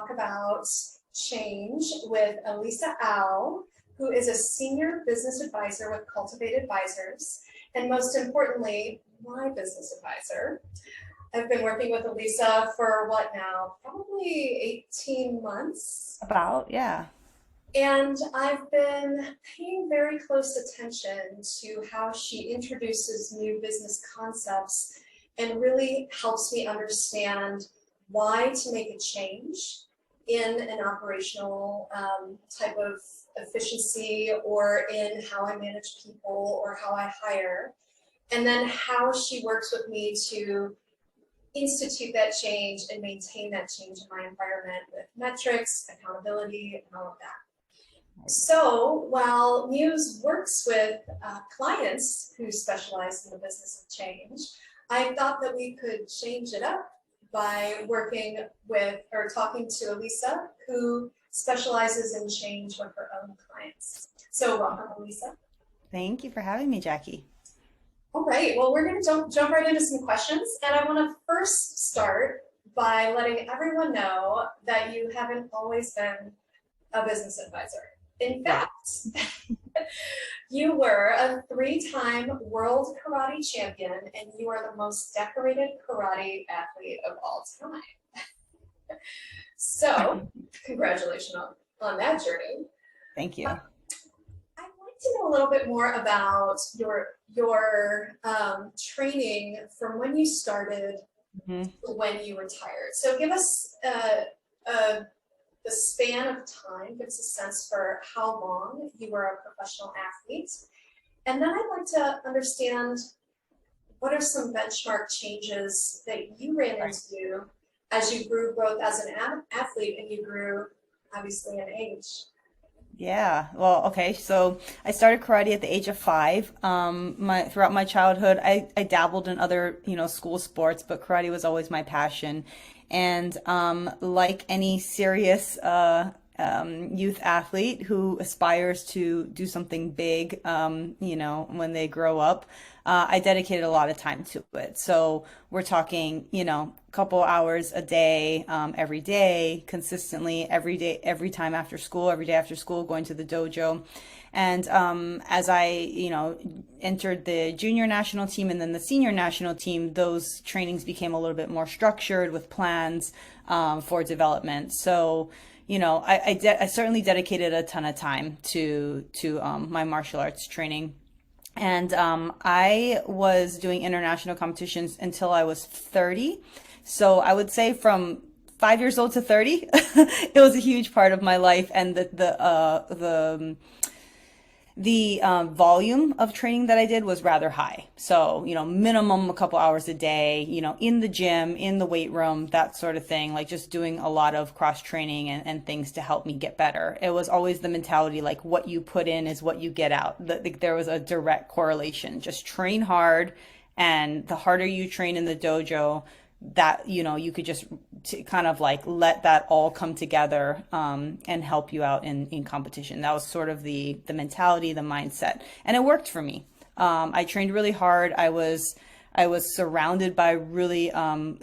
talk about change with Elisa Au, who is a senior business advisor with Cultivate Advisors, and most importantly, my business advisor. I've been working with Elisa for what now? Probably 18 months. About, yeah. And I've been paying very close attention to how she introduces new business concepts and really helps me understand why to make a change in an operational type of efficiency or in how I manage people or how I hire. And then how she works with me to institute that change and maintain that change in my environment with metrics, accountability, and all of that. So while Muse works with clients who specialize in the business of change, I thought that we could change it up by working with or talking to Elisa, who specializes in change with her own clients. So welcome, Elisa. Thank you for having me, Jackie. All right, well, we're going to jump right into some questions. And I want to first start by letting everyone know that you haven't always been a business advisor. In Right. fact, you were a three-time world karate champion and you are the most decorated karate athlete of all time. So, congratulations on that journey. Thank Uh, you. I'd like to know a little bit more about your training from when you started Mhm. to when you retired. So give us the span of time, give us a sense for how long you were a professional athlete. And then I'd like to understand what are some benchmark changes that you ran Right. into as you grew both as an athlete and you grew obviously in age. Yeah. Well, okay. So I started karate at the age of 5. Throughout my childhood, I dabbled in other, school sports, but karate was always my passion. And like any serious youth athlete who aspires to do something big, when they grow up, I dedicated a lot of time to it. So we're talking, a couple hours a day, every day, consistently, every day, every time after school, every day after school, going to the dojo. And as I, entered the junior national team and then the senior national team, those trainings became a little bit more structured with plans for development. So, I certainly dedicated a ton of time to my martial arts training. And I was doing international competitions until I was 30. So I would say from 5 years old to 30, it was a huge part of my life, and the volume of training that I did was rather high. So, minimum a couple hours a day, in the gym, in the weight room, that sort of thing, like just doing a lot of cross training and things to help me get better. It was always the mentality like what you put in is what you get out. There was a direct correlation. Just train hard, and the harder you train in the dojo, that you could just kind of like let that all come together and help you out in competition. That was sort of the mentality, the mindset, and it worked for me. I trained really hard. I was surrounded by really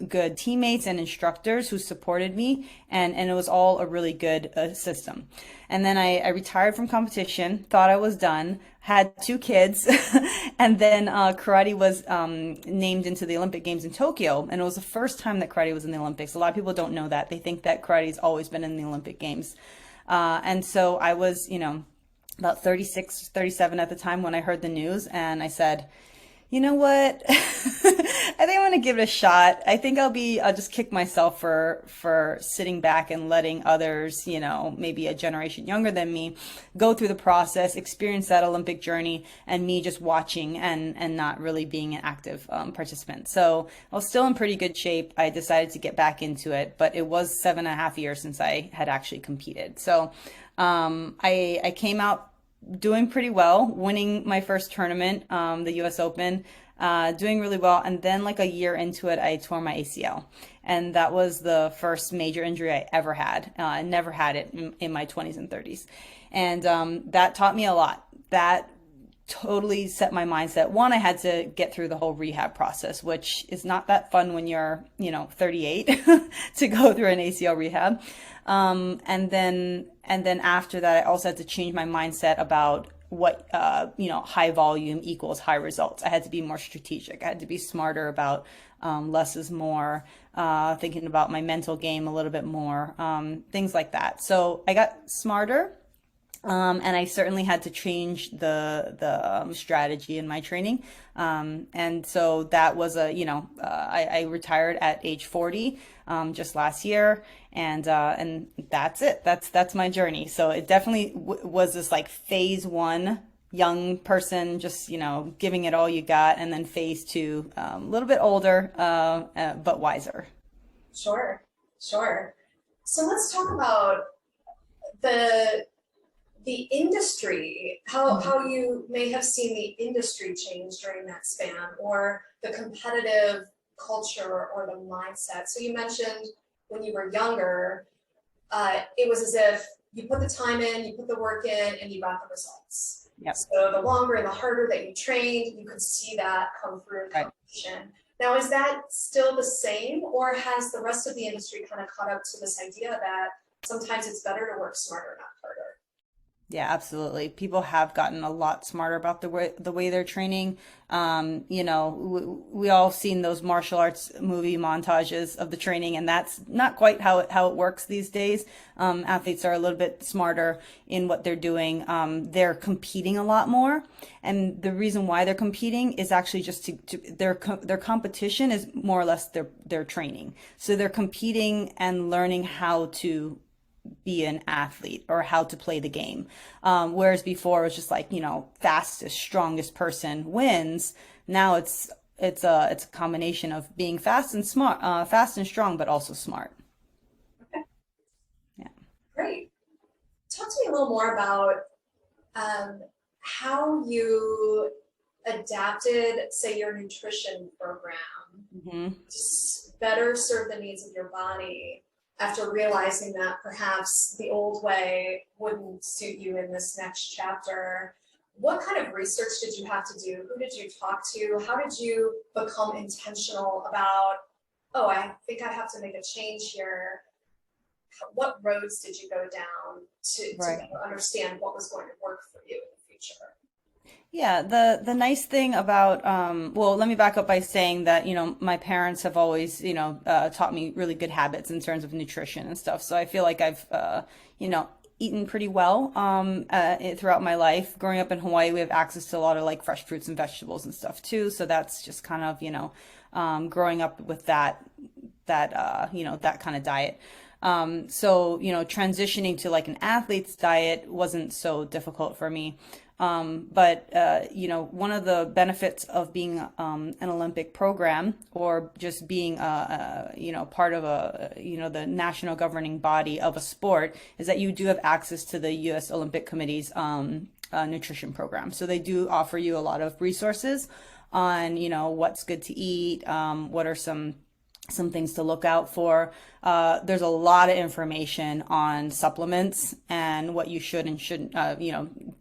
good teammates and instructors who supported me, and it was all a really good system. And then I retired from competition, thought I was done, had 2 kids, and then karate was named into the Olympic Games in Tokyo, and it was the first time that karate was in the Olympics. A lot of people don't know that. They think that karate's always been in the Olympic Games. And so I was, about 36, 37 at the time when I heard the news, and I said, you know what? I think I'm gonna give it a shot. I think I'll just kick myself for sitting back and letting others, maybe a generation younger than me, go through the process, experience that Olympic journey, and me just watching and not really being an active participant. So I was still in pretty good shape. I decided to get back into it, but it was 7.5 years since I had actually competed. So I came out doing pretty well, winning my first tournament, the U.S. Open, doing really well. And then, like a year into it, I tore my ACL. And that was the first major injury I ever had. I never had it in my 20s and 30s. And that taught me a lot. That totally set my mindset. One, I had to get through the whole rehab process, which is not that fun when you're, 38 to go through an ACL rehab. And then after that, I also had to change my mindset about what, high volume equals high results. I had to be more strategic. I had to be smarter about less is more, thinking about my mental game a little bit more, things like that. So I got smarter. And I certainly had to change the strategy in my training. And so that was I retired at age 40, just last year, and that's it. That's my journey. So it definitely was this like phase one, young person, just, giving it all you got, and then phase two, a little bit older, but wiser. Sure, sure. So let's talk about the the industry, how you may have seen the industry change during that span, or the competitive culture or the mindset. So you mentioned when you were younger, it was as if you put the time in, you put the work in, and you got the results. Yep. So the longer and the harder that you trained, you could see that come through in Right. competition. Now, is that still the same, or has the rest of the industry kind of caught up to this idea that sometimes it's better to work smarter, not harder? Yeah, absolutely. People have gotten a lot smarter about the way they're training. We all seen those martial arts movie montages of the training, and that's not quite how it works these days. Athletes are a little bit smarter in what they're doing. They're competing a lot more, and the reason why they're competing is actually just their competition is more or less their training. So they're competing and learning how to be an athlete or how to play the game. Whereas before it was just like, fastest, strongest person wins. Now it's a combination of being fast and smart, fast and strong, but also smart. Okay, Yeah. great. Talk to me a little more about how you adapted, say, your nutrition program hmm to better serve the needs of your body after realizing that perhaps the old way wouldn't suit you in this next chapter. What kind of research did you have to do? Who did you talk to? How did you become intentional about, oh, I think I have to make a change here? What roads did you go down to Right. better understand what was going to work for you in the future? Yeah, the nice thing about well, let me back up by saying that, my parents have always, taught me really good habits in terms of nutrition and stuff. So I feel like I've eaten pretty well throughout my life. Growing up in Hawaii, we have access to a lot of like fresh fruits and vegetables and stuff too. So that's just kind of, growing up with that kind of diet. So, transitioning to like an athlete's diet wasn't so difficult for me. But one of the benefits of being an Olympic program, or just being part of the national governing body of a sport, is that you do have access to the U.S. Olympic Committee's nutrition program. So they do offer you a lot of resources on what's good to eat, what are some things to look out for. There's a lot of information on supplements and what you should and shouldn't,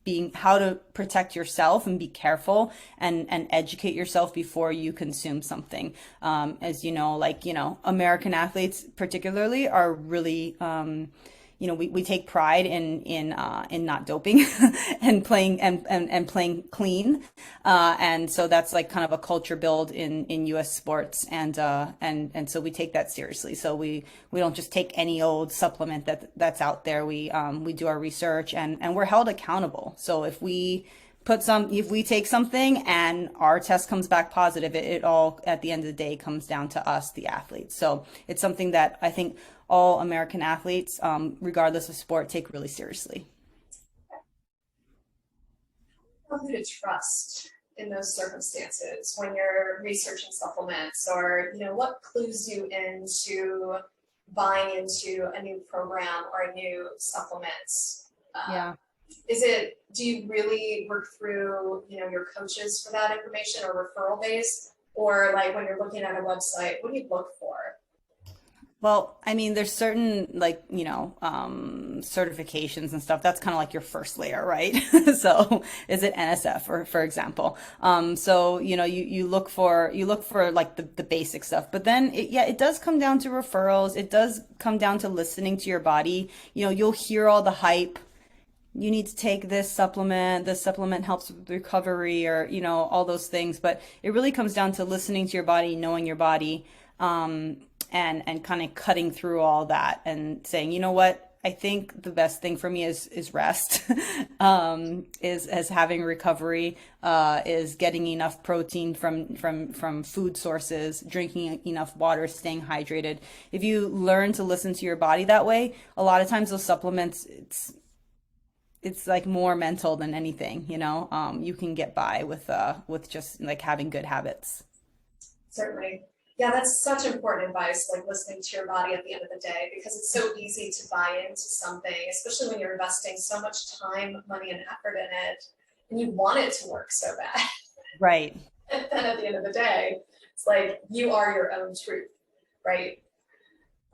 being how to protect yourself and be careful and educate yourself before you consume something. As American athletes particularly are really, we take pride in not doping and playing clean, and so that's like kind of a culture build in U.S. sports, and so we take that seriously. So we don't just take any old supplement that's out there. We do our research, and we're held accountable. So if we take something and our test comes back positive, it all at the end of the day comes down to us, the athletes. So it's something that I think all American athletes, regardless of sport, take really seriously. Who to trust in those circumstances when you're researching supplements, or what clues you into buying into a new program or a new supplement? Yeah. Do you really work through your coaches for that information, or referral based, or like when you're looking at a website, what do you look for? Well, I mean, there's certain like, certifications and stuff. That's kind of like your first layer, right? So is it NSF or for example? So, you look for like the basic stuff, but then yeah, it does come down to referrals. It does come down to listening to your body. You'll hear all the hype. You need to take this supplement helps with recovery or, all those things. But it really comes down to listening to your body, knowing your body, and kind of cutting through all that and saying, you know what? I think the best thing for me is rest, is having recovery, is getting enough protein from food sources, drinking enough water, staying hydrated. If you learn to listen to your body that way, a lot of times those supplements, it's like more mental than anything, you can get by with just like having good habits. Certainly. Yeah, that's such important advice, like listening to your body at the end of the day, because it's so easy to buy into something, especially when you're investing so much time, money, and effort in it, and you want it to work so bad. Right. And then at the end of the day, it's like you are your own truth, right?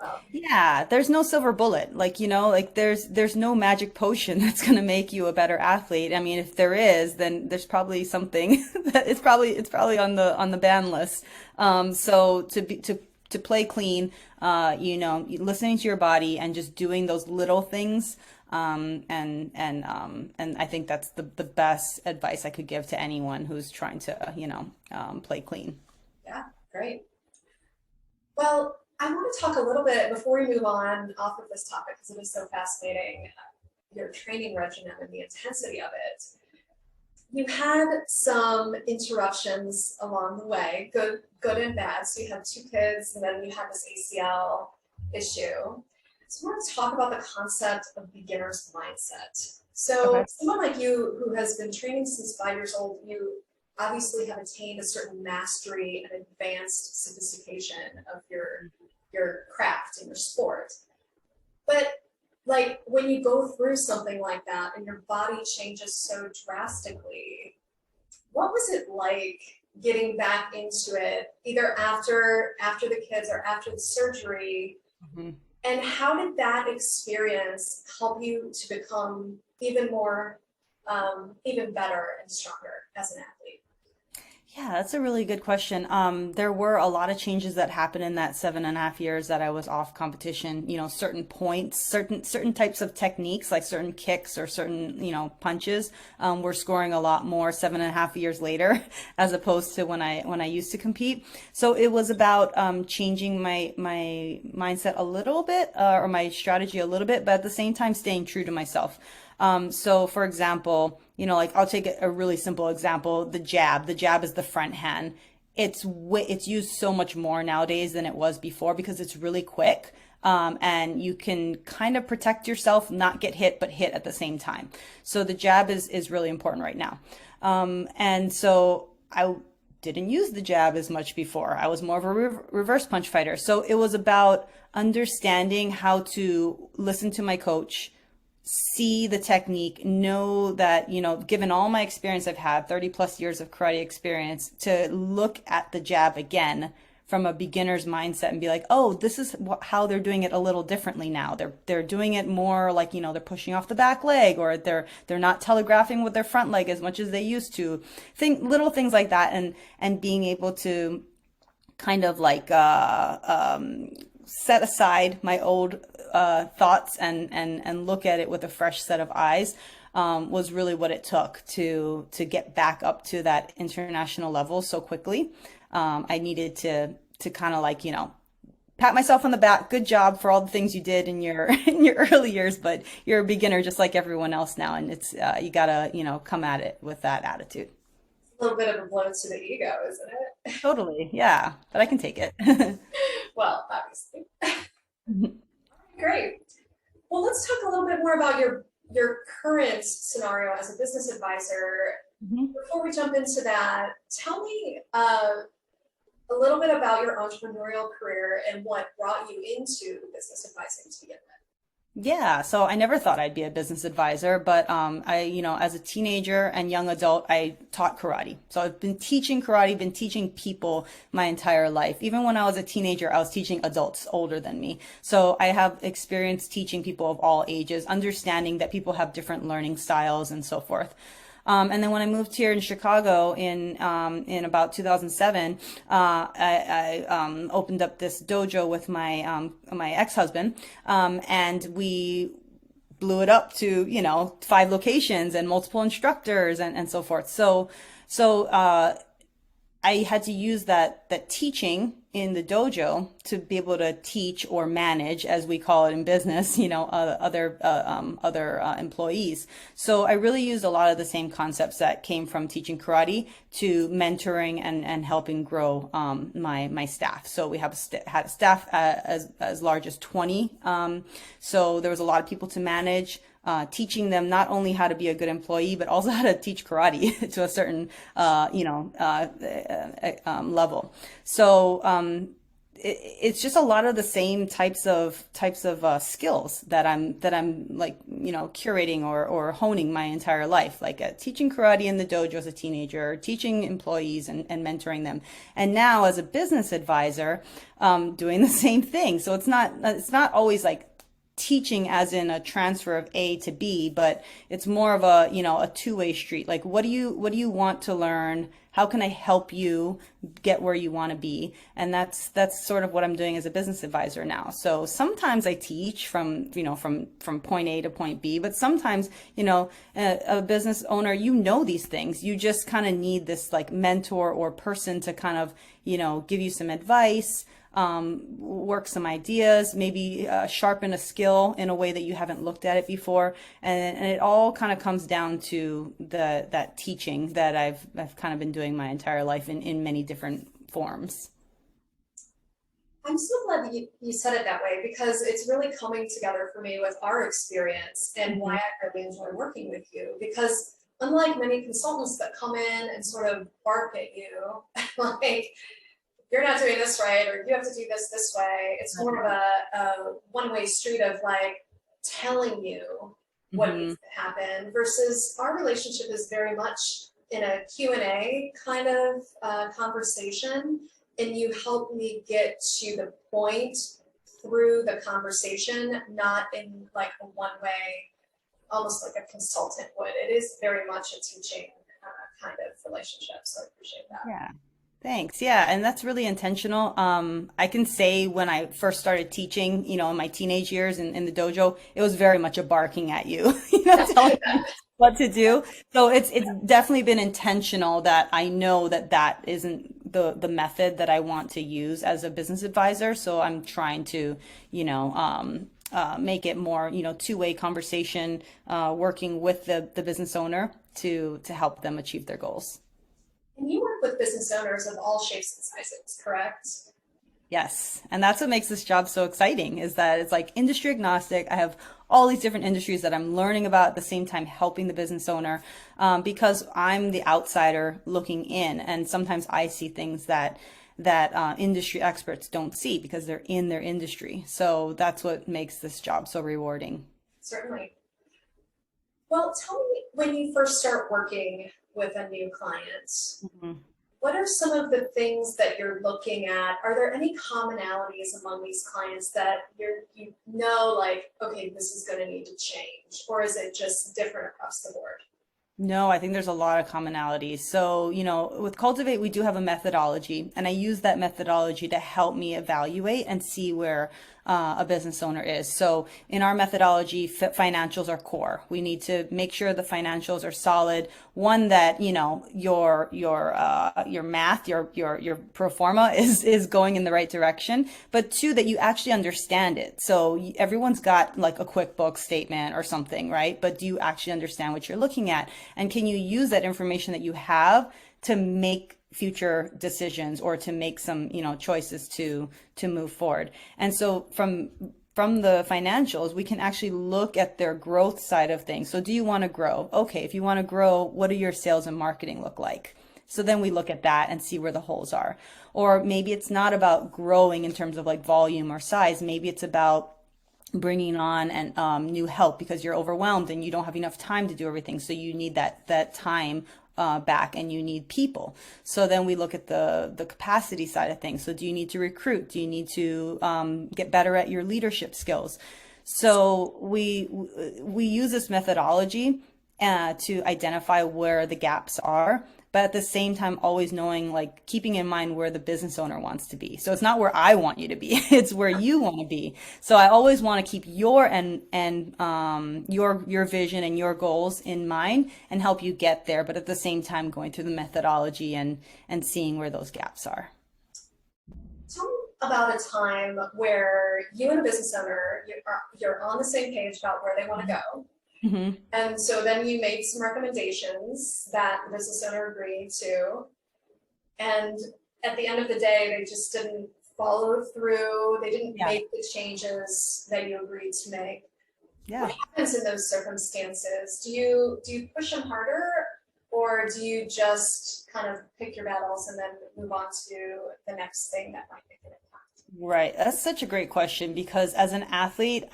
Um, Yeah, there's no silver bullet. Like, like there's no magic potion that's going to make you a better athlete. I mean, if there is, then there's probably something that it's probably on the ban list. So to play clean, listening to your body and just doing those little things, and I think that's the best advice I could give to anyone who's trying to, play clean. yeah, great. Well, I want to talk a little bit before we move on off of this topic because it is so fascinating, your training regimen and the intensity of it. You had some interruptions along the way, good and bad. So you had two kids, and then you had this ACL issue. So I want to talk about the concept of beginner's mindset. So Okay. someone like you who has been training since 5 years old, you obviously have attained a certain mastery and advanced sophistication of your craft and your sport. But like when you go through something like that and your body changes so drastically, what was it like getting back into it either after the kids or after the surgery, Mhm. and how did that experience help you to become even more even better and stronger as an athlete? Yeah, that's a really good question. There were a lot of changes that happened in that 7.5 years that I was off competition. Certain points, certain types of techniques, like certain kicks or certain, punches, were scoring a lot more 7.5 years later, as opposed to when I used to compete. So it was about changing my mindset a little bit, or my strategy a little bit, but at the same time staying true to myself. So for example, like I'll take a really simple example, the jab. The jab is the front hand. It's used so much more nowadays than it was before because it's really quick. And you can kind of protect yourself, not get hit, but hit at the same time. So the jab is really important right now. And so I didn't use the jab as much before. I was more of a reverse punch fighter. So it was about understanding how to listen to my coach, see the technique, know that, given all my experience I've had, 30 plus years of karate experience, to look at the jab again from a beginner's mindset and be like, oh, this is how they're doing it a little differently now. They're doing it more like, they're pushing off the back leg, or they're not telegraphing with their front leg as much as they used to. Little things like that, and being able to kind of like set aside my old thoughts and look at it with a fresh set of eyes, was really what it took to get back up to that international level so quickly. I needed to kind of like, pat myself on the back. Good job for all the things you did in your in your early years, but you're a beginner just like everyone else now, and it's you gotta, come at it with that attitude. A little bit of a blow to the ego, isn't it? Totally, yeah, but I can take it. Well, obviously. Great. Well, let's talk a little bit more about your current scenario as a business advisor. Mhm. Before we jump into that, tell me a little bit about your entrepreneurial career and what brought you into business advising to begin with. Yeah, so I never thought I'd be a business advisor, but as a teenager and young adult, I taught karate. So I've been teaching karate, been teaching people my entire life. Even when I was a teenager, I was teaching adults older than me. So I have experience teaching people of all ages, understanding that people have different learning styles and so forth. And then when I moved here in Chicago in about 2007, I opened up this dojo with my ex-husband, and we blew it up to 5 locations and multiple instructors and so forth. So I had to use that teaching in the dojo to be able to teach or manage, as we call it in business, other employees. So I really used a lot of the same concepts that came from teaching karate to mentoring and helping grow my staff. So we have had a staff as large as 20. So there was a lot of people to manage, teaching them not only how to be a good employee, but also how to teach karate to a certain, level. So it's just a lot of the same types of skills that I'm like curating or honing my entire life, like teaching karate in the dojo as a teenager, teaching employees and mentoring them, and now as a business advisor, doing the same thing. So it's not always like teaching as in a transfer of A to B, but it's more of a two-way street. Like, what do you want to learn? How can I help you get where you want to be? And that's sort of what I'm doing as a business advisor now. So sometimes I teach from point A to point B, but sometimes, a business owner, these things. You just kind of need this like mentor or person to kind of, give you some advice, work some ideas, maybe sharpen a skill in a way that you haven't looked at it before, and it all kind of comes down to that teaching that I've kind of been doing my entire life in many different forms. I'm so glad that you said it that way because it's really coming together for me with our experience and why Mhm. I really enjoy working with you. Because unlike many consultants that come in and sort of bark at you, like, you're not doing this right, or you have to do this way. It's more of a one-way street of like telling you what needs Mhm. to happen versus our relationship is very much in a Q&A kind of conversation, and you help me get to the point through the conversation, not in like a one-way, almost like a consultant would. It is very much a teaching kind of relationship, so I appreciate that. Yeah. Thanks. Yeah, and that's really intentional. I can say when I first started teaching, in my teenage years in the dojo, it was very much a barking at you, telling you what to do. So it's definitely been intentional that I know that isn't the method that I want to use as a business advisor. So I'm trying to, make it more, two-way conversation, working with the business owner to help them achieve their goals. And you work with business owners of all shapes and sizes, correct? Yes. And that's what makes this job so exciting is that it's like industry agnostic. I have all these different industries that I'm learning about at the same time helping the business owner, because I'm the outsider looking in. And sometimes I see things that industry experts don't see because they're in their industry. So that's what makes this job so rewarding. Certainly. Well, tell me when you first start working with a new client, Mhm. what are some of the things that you're looking at? Are there any commonalities among these clients that like, okay, this is going to need to change, or is it just different across the board? No, I think there's a lot of commonalities. So, with Cultivate, we do have a methodology, and I use that methodology to help me evaluate and see where a business owner is. So, in our methodology, financials are core. We need to make sure the financials are solid. One that your math, your pro forma is going in the right direction, but two that you actually understand it. So everyone's got like a QuickBooks statement or something, right? But do you actually understand what you're looking at? And can you use that information that you have to make future decisions or to make some, choices to move forward? And so from the financials, we can actually look at their growth side of things. So do you want to grow? Okay, if you want to grow, what do your sales and marketing look like? So then we look at that and see where the holes are. Or maybe it's not about growing in terms of like volume or size. Maybe it's about bringing on and new help because you're overwhelmed and you don't have enough time to do everything. So you need that time back, and you need people. So then we look at the capacity side of things. So do you need to recruit? Do you need to get better at your leadership skills? So we use this methodology to identify where the gaps are, but at the same time, always knowing, like, keeping in mind where the business owner wants to be. So it's not where I want you to be; it's where you want to be. So I always want to keep your your vision and your goals in mind and help you get there. But at the same time, going through the methodology and seeing where those gaps are. Tell me about a time where you and a business owner, you're on the same page about where they want to go. Mm-hmm. And so then you made some recommendations that the business owner agreed to. And at the end of the day, they just didn't follow through. They didn't Yeah. make the changes that you agreed to make. Yeah. What happens in those circumstances? Do you push them harder, or do you just kind of pick your battles and then move on to the next thing that might make an impact? Right. That's such a great question because as an athlete,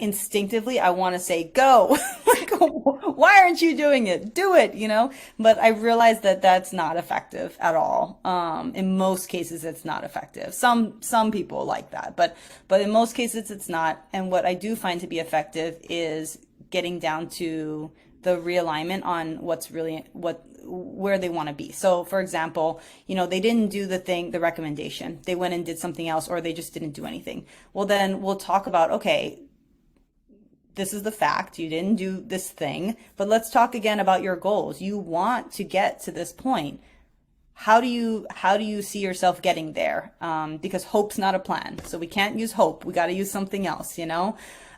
instinctively I want to say go. Like, why aren't you doing it? Do it, you know? But I realize that that's not effective at all. In most cases, it's not effective. Some people like that, but in most cases, it's not. And what I do find to be effective is getting down to the realignment on where they want to be. So for example, they didn't do the recommendation. They went and did something else, or they just didn't do anything. Well, then we'll talk about, okay, this is the fact. You didn't do this thing, but let's talk again about your goals. You want to get to this point. How do you see yourself getting there? Because hope's not a plan. So we can't use hope. We got to use something else, I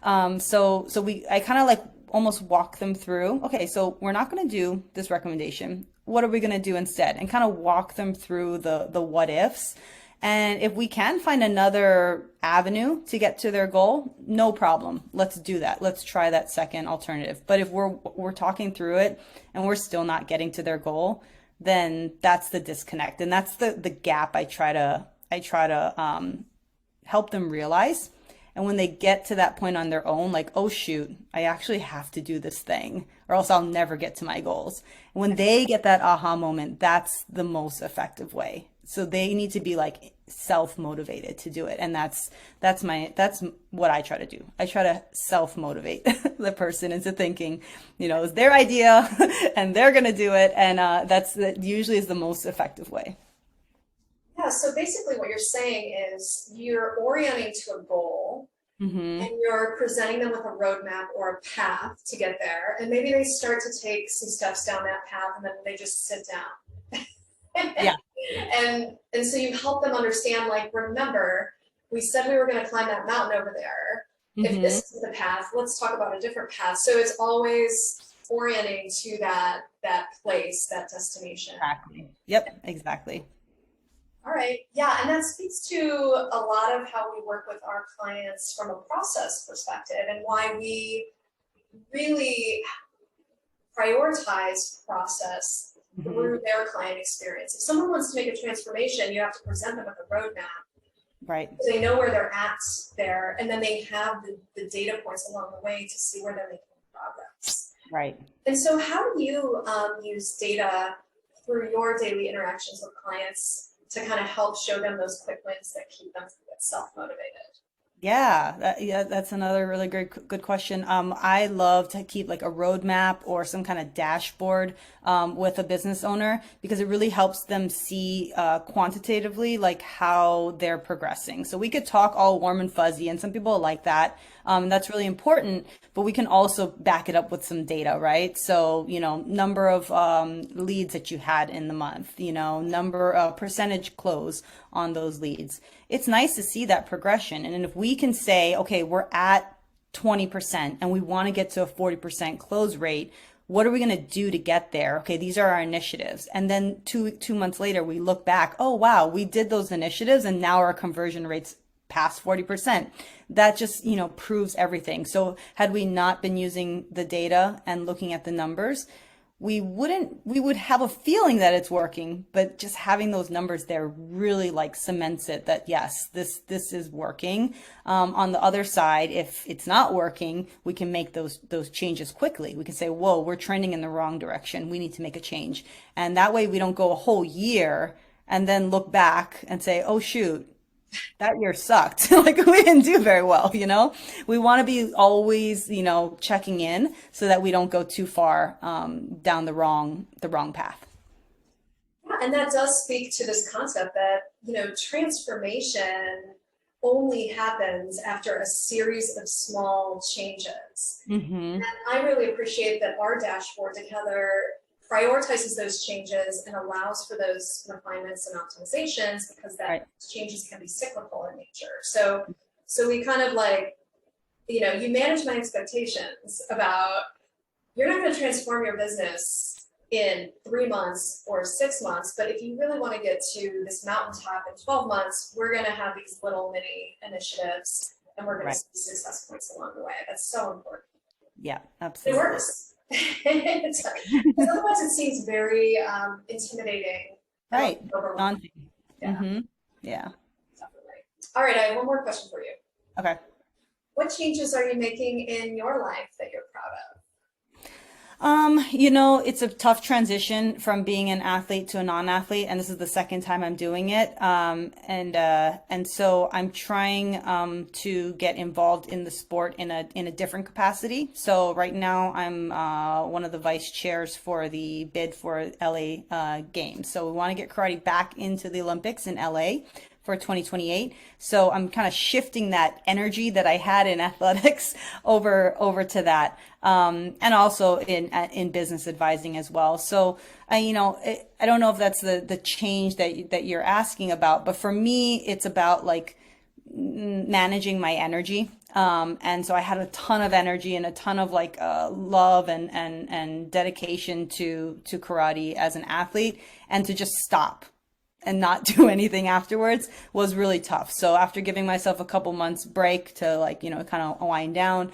kind of like almost walk them through, okay, so we're not going to do this recommendation. What are we going to do instead? And kind of walk them through the what ifs. And if we can find another avenue to get to their goal, no problem. Let's do that. Let's try that second alternative. But if we're talking through it and we're still not getting to their goal, then that's the disconnect. And that's the gap I try to help them realize. And when they get to that point on their own, like, oh shoot, I actually have to do this thing or else I'll never get to my goals. And when they get that aha moment, that's the most effective way. So they need to be like self-motivated to do it. And that's what I try to do. I try to self-motivate the person into thinking, it's their idea and they're going to do it. And that usually is the most effective way. Yeah, so basically what you're saying is you're orienting to a goal, Mm-hmm. and you're presenting them with a roadmap or a path to get there. And maybe they start to take some steps down that path and then they just sit down. Yeah. And so you help them understand, like, remember, we said we were going to climb that mountain over there. If Mm-hmm. this is the path, let's talk about a different path. So it's always orienting to that place, that destination. Exactly. Yep, exactly. All right. Yeah. And that speaks to a lot of how we work with our clients from a process perspective and why we really prioritize process Mm-hmm. through their client experience. If someone wants to make a transformation, you have to present them with a roadmap. Right. So they know where they're at there, and then they have the data points along the way to see where they're making progress. Right. And so how do you use data through your daily interactions with clients to kind of help show them those quick wins that keep them self-motivated? Yeah, that's another really good question. I love to keep like a roadmap or some kind of dashboard with a business owner because it really helps them see quantitatively like how they're progressing. So we could talk all warm and fuzzy, and some people like that. That's really important, but we can also back it up with some data, right? So, number of leads that you had in the month, number percentage close on those leads. It's nice to see that progression. And if we can say, okay, we're at 20% and we want to get to a 40% close rate, what are we going to do to get there? Okay, these are our initiatives. And then two months later, we look back, oh, wow, we did those initiatives and now our conversion rate's past 40%. That just, proves everything. So had we not been using the data and looking at the numbers, we would have a feeling that it's working, but just having those numbers there really like cements it that yes, this is working. On the other side, if it's not working, we can make those changes quickly. We can say, whoa, we're trending in the wrong direction. We need to make a change. And that way we don't go a whole year and then look back and say, oh shoot, that year sucked. Like we didn't do very well, you know? We want to be always, you know, checking in so that we don't go too far down the wrong path. Yeah, and that does speak to this concept that, you know, transformation only happens after a series of small changes. Hmm. And I really appreciate that our dashboard together prioritizes those changes and allows for those refinements and optimizations because that Right. changes can be cyclical in nature. So we kind of like, you know, you manage my expectations about you're not going to transform your business in 3 months or 6 months, but if you really want to get to this mountaintop in 12 months, we're going to have these little mini initiatives and we're going to Right. see success points along the way. That's so important. Yeah, It absolutely. works. Because otherwise it seems very intimidating and Right. overwhelming. Daunting. Yeah, Hmm. Yeah. definitely. All right, I have one more question for you. Okay. What changes are you making in your life that you're proud of? You know, it's a tough transition from being an athlete to a non-athlete, and this is the second time I'm doing it. And so I'm trying to get involved in the sport in a different capacity. So right now I'm one of the vice chairs for the bid for LA Games. So we want to get karate back into the Olympics in LA for 2028. So I'm kind of shifting that energy that I had in athletics over to that, and also in business advising as well. So you know, I don't know if that's the change that you're asking about, but for me, it's about like managing my energy. And so I had a ton of energy and a ton of like love and dedication to karate as an athlete, and to just stop and not do anything afterwards was really tough. So after giving myself a couple months break to like, you know, kind of wind down,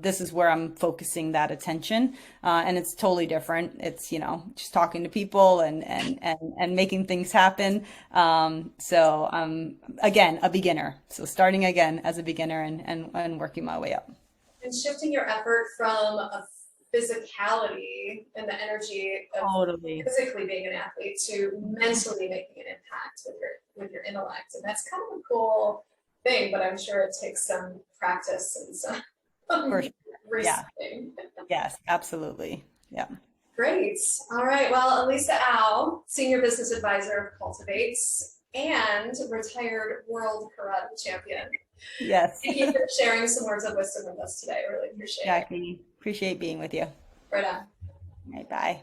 this is where I'm focusing that attention. And it's totally different. It's, you know, just talking to people and making things happen. So again, a beginner. So starting again as a beginner and working my way up. And shifting your effort from a physicality and the energy of Totally. physically being an athlete to mentally making an impact with your intellect. And that's kind of a cool thing, but I'm sure it takes some practice and For some sure. Yeah. resetting. Yes, absolutely. Yeah. Great. All right. Well, Elisa Au, Senior Business Advisor of Cultivates and retired world karate champion. Yes. Thank you for sharing some words of wisdom with us today. I really appreciate it. Jackie, appreciate being with you. Right on. Right, bye.